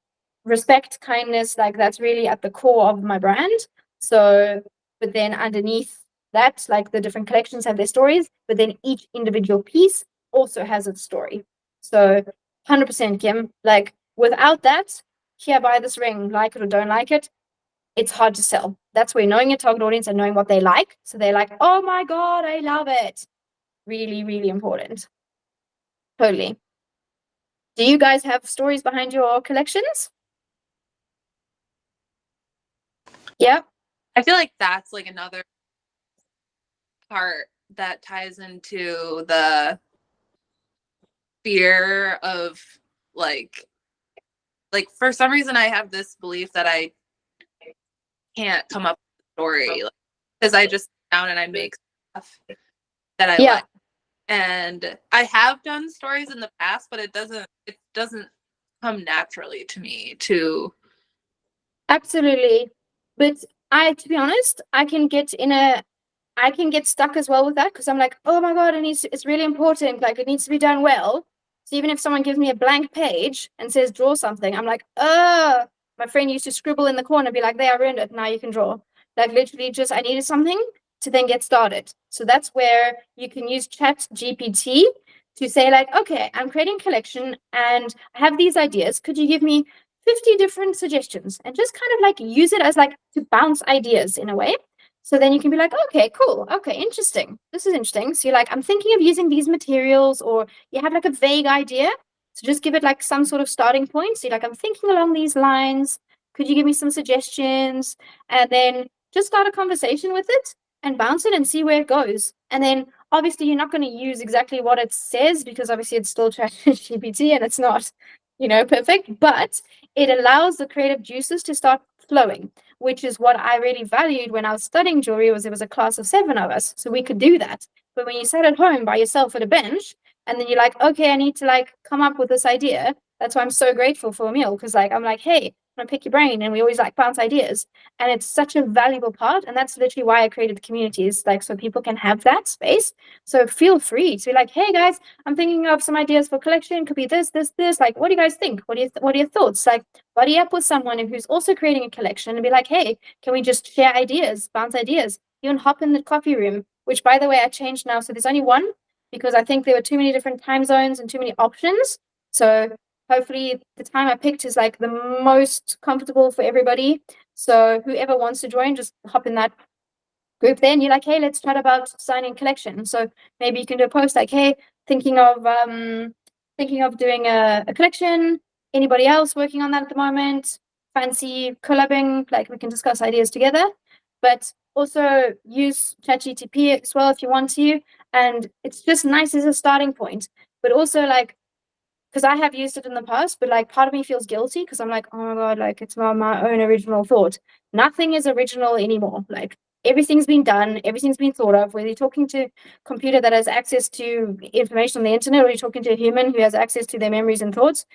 respect, kindness, like that's really at the core of my brand. So but then underneath that, like the different collections have their stories, but then each individual piece also has its story. So 100% Kim, like without that, here, buy this ring, like it or don't like it, it's hard to sell. That's where knowing your target audience and knowing what they like, so they're like, oh my god, I love it. Really, really important. Totally. Do you guys have stories behind your collections? Yeah. I feel like that's like another part that ties into the fear of like for some reason I have this belief that I can't come up with a story because I just sit down and I make stuff that I like. And I have done stories in the past, but it doesn't come naturally to me to. Absolutely. But to be honest, I can get stuck as well with that, because I'm like, oh my god, it's really important, like it needs to be done well. So even if someone gives me a blank page and says draw something, I'm like, my friend used to scribble in the corner, be like, there, I ruined it, now you can draw. Like literally just I needed something to then get started. So that's where you can use Chat GPT to say like, okay, I'm creating a collection and I have these ideas, could you give me 50 different suggestions, and just kind of like use it as like to bounce ideas in a way. So then you can be like, okay, cool. Okay, interesting. This is interesting. So you're like, I'm thinking of using these materials, or you have like a vague idea. So just give it like some sort of starting point. So you're like, I'm thinking along these lines. Could you give me some suggestions? And then just start a conversation with it and bounce it and see where it goes. And then obviously you're not going to use exactly what it says, because obviously it's still ChatGPT and it's not, perfect, but it allows the creative juices to start flowing, which is what I really valued when I was studying jewelry. It was a class of 7 of us, so we could do that. But when you sat at home by yourself at a bench, and then you're like, okay, I need to like come up with this idea. That's why I'm so grateful for Emil, because like I'm like, hey, I'm gonna pick your brain, and we always like bounce ideas, and it's such a valuable part. And that's literally why I created the communities, like so people can have that space. So feel free to be like, hey guys, I'm thinking of some ideas for collection. Could be this, this, this. Like, what do you guys think? What are your thoughts? Like, buddy up with someone who's also creating a collection and be like, hey, can we just share ideas, bounce ideas? Even hop in the coffee room, which by the way, I changed now. So there's only one, because I think there were too many different time zones and too many options. So hopefully the time I picked is like the most comfortable for everybody. So whoever wants to join, just hop in that group there, and you're like, hey, let's chat about signing collection. So maybe you can do a post like, hey, thinking of doing a collection. Anybody else working on that at the moment? Fancy collabing? Like we can discuss ideas together. But also use ChatGPT as well if you want to. And it's just nice as a starting point. But also like, because I have used it in the past, but like part of me feels guilty because I'm like, oh my god, like it's not my own original thought. Nothing is original anymore. Like everything's been done, everything's been thought of. Whether you're talking to a computer that has access to information on the internet, or you're talking to a human who has access to their memories and thoughts,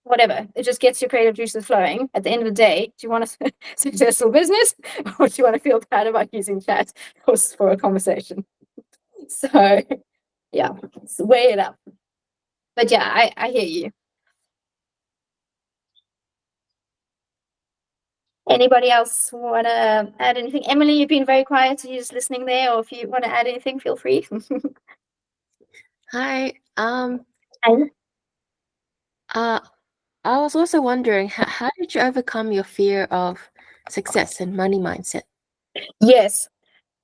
whatever, it just gets your creative juices flowing. At the end of the day, do you want a successful business, or do you want to feel bad about using chat for a conversation? So yeah, weigh it up. But yeah, I hear you. Anybody else want to add anything? Emily, you've been very quiet, so you're just listening there, or if you want to add anything, feel free. Hi. Hi. I was also wondering, how did you overcome your fear of success and money mindset? Yes.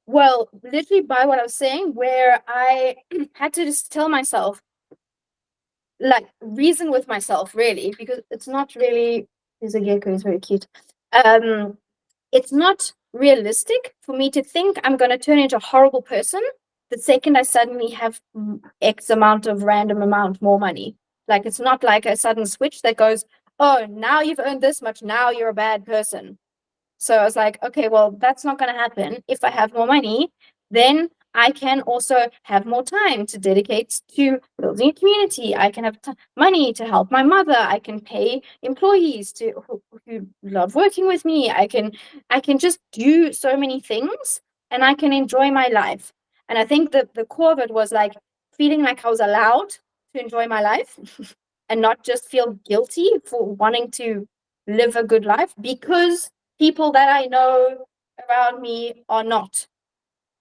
Well, literally by what I was saying, where I had to just tell myself, like reason with myself, really, because it's not really He's a gecko, he's very cute. It's not realistic for me to think I'm going to turn into a horrible person the second I suddenly have X amount of random amount more money. Like, it's not like a sudden switch that goes, oh, now you've earned this much, now you're a bad person. So I was like, okay, well, that's not going to happen. If I have more money, then I can also have more time to dedicate to building a community. I can have money to help my mother. I can pay employees who love working with me. I can just do so many things, and I can enjoy my life. And I think that the core of it was like feeling like I was allowed to enjoy my life and not just feel guilty for wanting to live a good life because people that I know around me are not.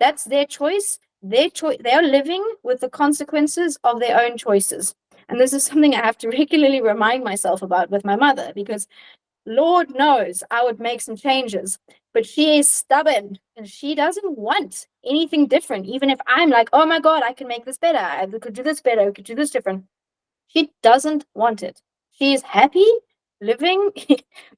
That's their choice. They are living with the consequences of their own choices. And this is something I have to regularly remind myself about with my mother, because Lord knows I would make some changes, but she is stubborn and she doesn't want anything different. Even if I'm like, oh my God, I can make this better. I could do this better. I could do this different. She doesn't want it. She is happy living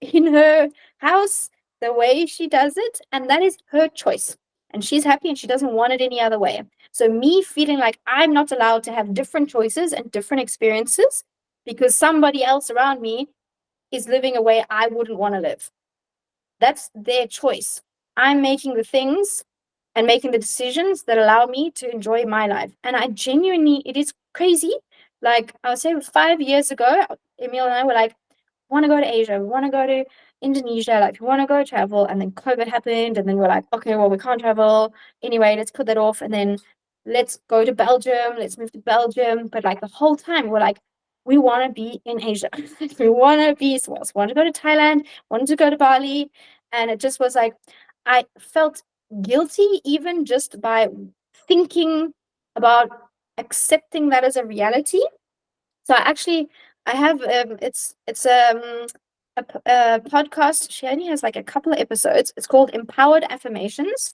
in her house the way she does it, and that is her choice. And she's happy and she doesn't want it any other way. So me feeling like I'm not allowed to have different choices and different experiences because somebody else around me is living a way I wouldn't want to live. That's their choice. I'm making the things and making the decisions that allow me to enjoy my life. And I genuinely, it is crazy. Like, I would say 5 years ago, Emil and I were like, want to go to Asia, we want to go to Indonesia, like we want to go travel. And then COVID happened, and then we're like, okay, well, we can't travel anyway, let's put that off. And then let's go to Belgium, let's move to Belgium. But like the whole time we're like, we want to be in Asia. We want to be, so want to go to Thailand, wanted to go to Bali. And it just was like, I felt guilty even just by thinking about accepting that as a reality. So I have it's a podcast. She only has like a couple of episodes. It's called Empowered Affirmations.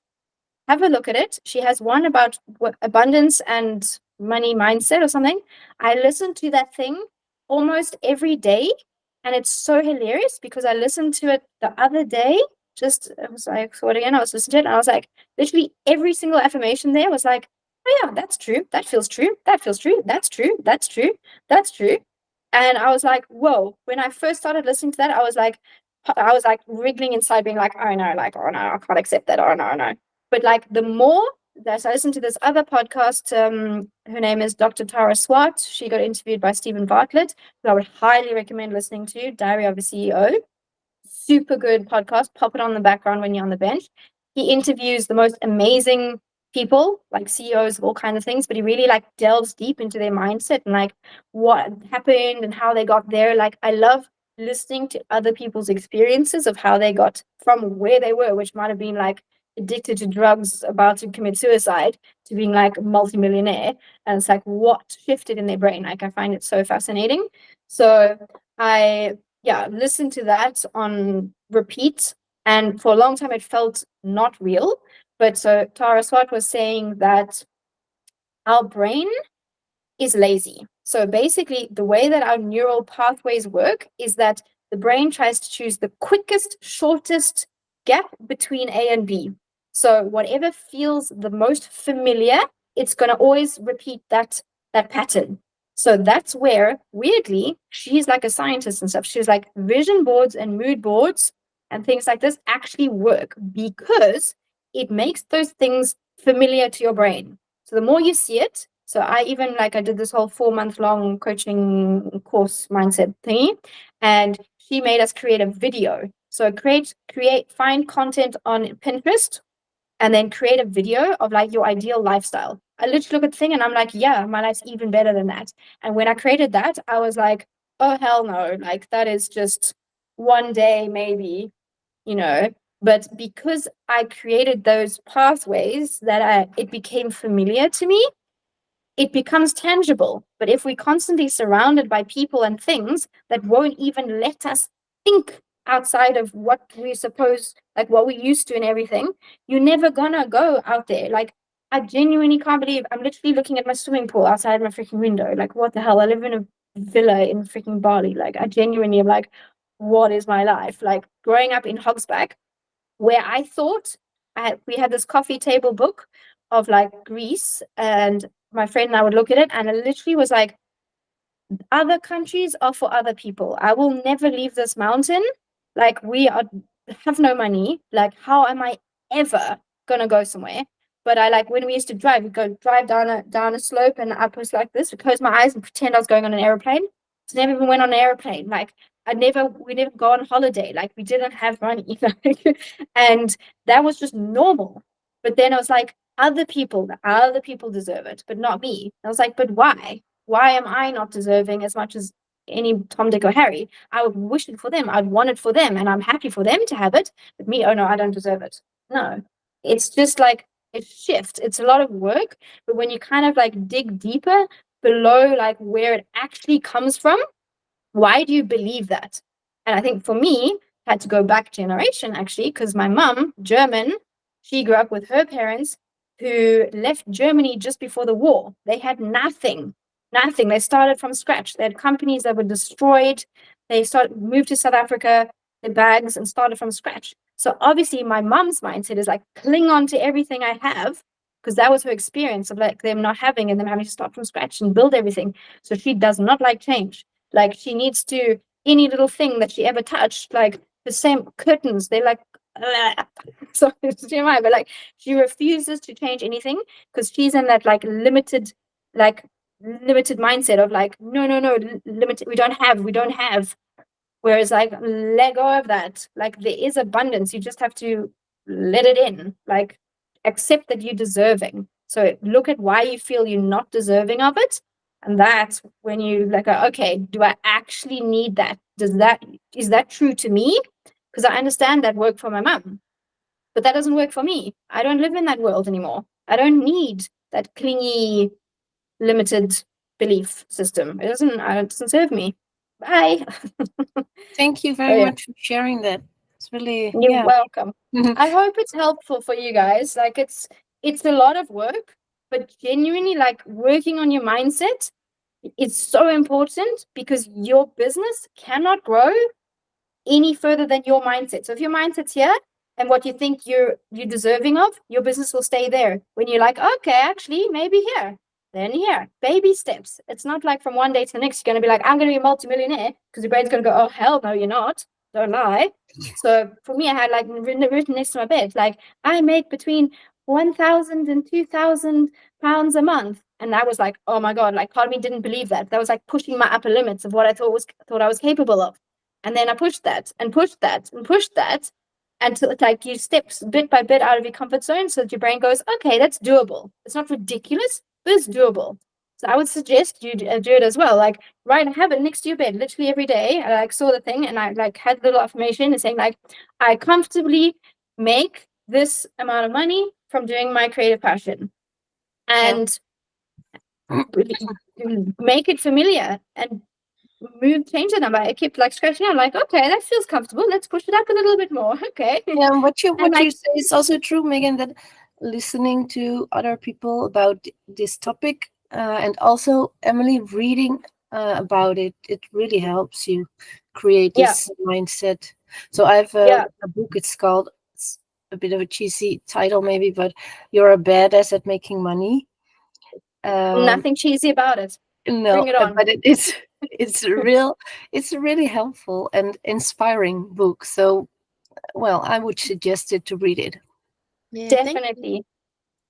Have a look at it. She has one about abundance and money mindset or something. I listen to that thing almost every day, and it's so hilarious because I listened to it the other day. It was like, what again? I was listening to it, and I was like, literally every single affirmation there was like, oh yeah, that's true. That feels true. That feels true. That's true. That's true. That's true. And I was like, whoa. When I first started listening to that, I was like wriggling inside, being like, oh no, like, oh no, I can't accept that. Oh no, no. But like the more that I listened to this other podcast, her name is Dr. Tara Swart. She got interviewed by Stephen Bartlett, who I would highly recommend listening to, Diary of a CEO. Super good podcast. Pop it on the background when you're on the bench. He interviews the most amazing people, like CEOs of all kinds of things, but he really like delves deep into their mindset and like what happened and how they got there. Like, I love listening to other people's experiences of how they got from where they were, which might have been like addicted to drugs, about to commit suicide, to being like a multimillionaire. And it's like, what shifted in their brain? Like, I find it so fascinating. So I listened to that on repeat, and for a long time it felt not real. But so Tara Swart was saying that our brain is lazy. So basically, the way that our neural pathways work is that the brain tries to choose the quickest, shortest gap between A and B. So whatever feels the most familiar, it's going to always repeat that pattern. So that's where, weirdly, she's like a scientist and stuff. She's like, vision boards and mood boards and things like this actually work because it makes those things familiar to your brain. So the more you see it, so I did this whole 4-month-long coaching course mindset thingy, and she made us create a video. So find content on Pinterest, and then create a video of like your ideal lifestyle. I literally look at the thing and I'm like, yeah, my life's even better than that. And when I created that, I was like, oh, hell no. Like, that is just one day, maybe, but because I created those pathways it became familiar to me, it becomes tangible. But if we're constantly surrounded by people and things that won't even let us think outside of what we suppose, like what we used to and everything, you're never gonna go out there. Like, I genuinely can't believe I'm literally looking at my swimming pool outside my freaking window. Like, what the hell? I live in a villa in freaking Bali. Like, I genuinely am like, what is my life? Like growing up in Hogsback, where I thought we had this coffee table book of like Greece, and my friend and I would look at it, and it literally was like, other countries are for other people. I will never leave this mountain. Like have no money. Like how am I ever gonna go somewhere? But I like when we used to drive, we'd go drive down a slope, and up was like this. Would close my eyes and pretend I was going on an airplane. So never even went on an airplane. Like we never go on holiday. Like we didn't have money. And that was just normal. But then I was like, other people deserve it, but not me. I was like, but why? Why am I not deserving as much as any Tom, Dick, or Harry? I would wish it for them. I'd want it for them, and I'm happy for them to have it. But me, oh no, I don't deserve it. No, it's just like a shift. It's a lot of work, but when you kind of like dig deeper below, like where it actually comes from, why do you believe that? And I think for me, I had to go back generation actually, because my mum, German, she grew up with her parents who left Germany just before the war. They had nothing. They started from scratch. They had companies that were destroyed. They moved to South Africa, their bags, and started from scratch. So obviously my mom's mindset is like, cling on to everything I have, because that was her experience of like them not having and them having to start from scratch and build everything. So she does not like change. Like she needs to, any little thing that she ever touched, like the same curtains, they're like, sorry, but like she refuses to change anything because she's in that like limited mindset of like, no, limited, we don't have. Whereas like, let go of that. Like there is abundance. You just have to let it in. Like accept that you're deserving. So look at why you feel you're not deserving of it. And that's when you like, okay, do I actually need that? Is that true to me? Because I understand that worked for my mum, but that doesn't work for me. I don't live in that world anymore. I don't need that clingy, limited belief system. It doesn't serve me. Bye. Thank you very much for sharing that. It's really, You're welcome. I hope it's helpful for you guys. Like it's a lot of work, but genuinely like working on your mindset is so important because your business cannot grow any further than your mindset. So if your mindset's here and what you think you're deserving of, your business will stay there. When you're like, okay, actually, maybe here, then here, baby steps. It's not like from one day to the next, you're going to be like, I'm going to be a multimillionaire, because your brain's going to go, oh, hell no, you're not. Don't lie. So for me, I had like written next to my bed, like I make between 1,000 and 2,000 pounds a month. And I was like, oh my God, like part of me didn't believe that. That was like pushing my upper limits of what I thought I was capable of. And then I pushed that and pushed that and pushed that until like you step bit by bit out of your comfort zone so that your brain goes, okay, that's doable. It's not ridiculous, but it's doable. So I would suggest you do it as well. Like have it next to your bed, literally every day. I like saw the thing and I like had a little affirmation and saying like, I comfortably make this amount of money from doing my creative passion. And make it familiar and change the number. I kept like scratching out, like, okay, that feels comfortable. Let's push it up a little bit more. Okay. Yeah, and what you like, say is also true, Megan, that listening to other people about this topic and also Emily reading about it, it really helps you create this mindset. So I have a book, it's a bit of a cheesy title maybe, but You're a Badass at Making Money. Nothing cheesy about it. No, bring it on. but it's it's a really helpful and inspiring book. So, well, I would suggest it to read it. Yeah, Definitely.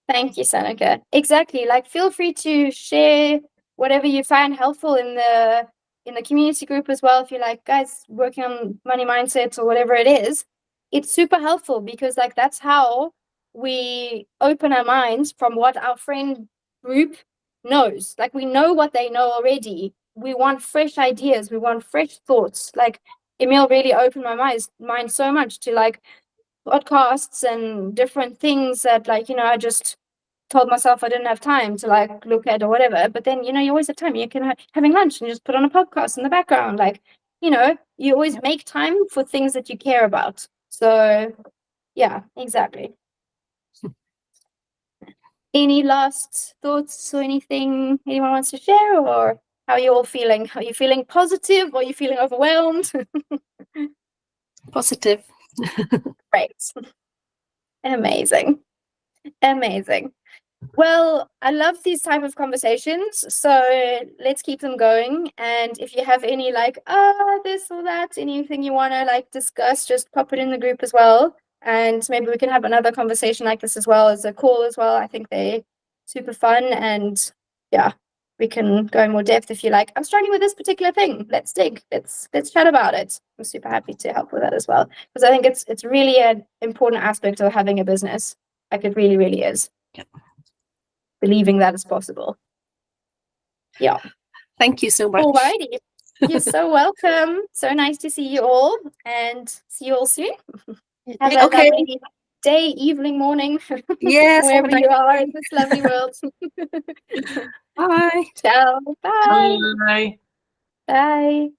Thank you, Seneca. Exactly. Like, feel free to share whatever you find helpful in the community group as well. If you're like, guys, working on money mindsets or whatever it is, it's super helpful because like that's how we open our minds from what our friend group knows. Like we know what they know already. We want fresh ideas. We want fresh thoughts. Like Emil really opened my mind so much to like podcasts and different things that like, I just told myself I didn't have time to like look at or whatever. But then, you always have time. You can having lunch and you just put on a podcast in the background. Like, you always make time for things that you care about. So yeah, exactly. Any last thoughts or anything anyone wants to share, or How are you all feeling? Are you feeling positive? Or are you feeling overwhelmed? Positive. Great. Amazing. Amazing. Well, I love these type of conversations, so let's keep them going. And if you have any like, this or that, anything you want to like discuss, just pop it in the group as well. And maybe we can have another conversation like this as well as a call as well. I think they're super fun, and yeah, we can go in more depth if you like. I'm struggling with this particular thing. Let's dig. Let's chat about it. I'm super happy to help with that as well, because I think it's really an important aspect of having a business. Like it really, really is. Yep. Believing that is possible. Yeah. Thank you so much. Alrighty. You're so welcome. So nice to see you all, and see you all soon. Have a Okay. lovely day, evening, morning, Yes. wherever you are in this lovely world. Bye. Ciao. Bye. Bye. Bye.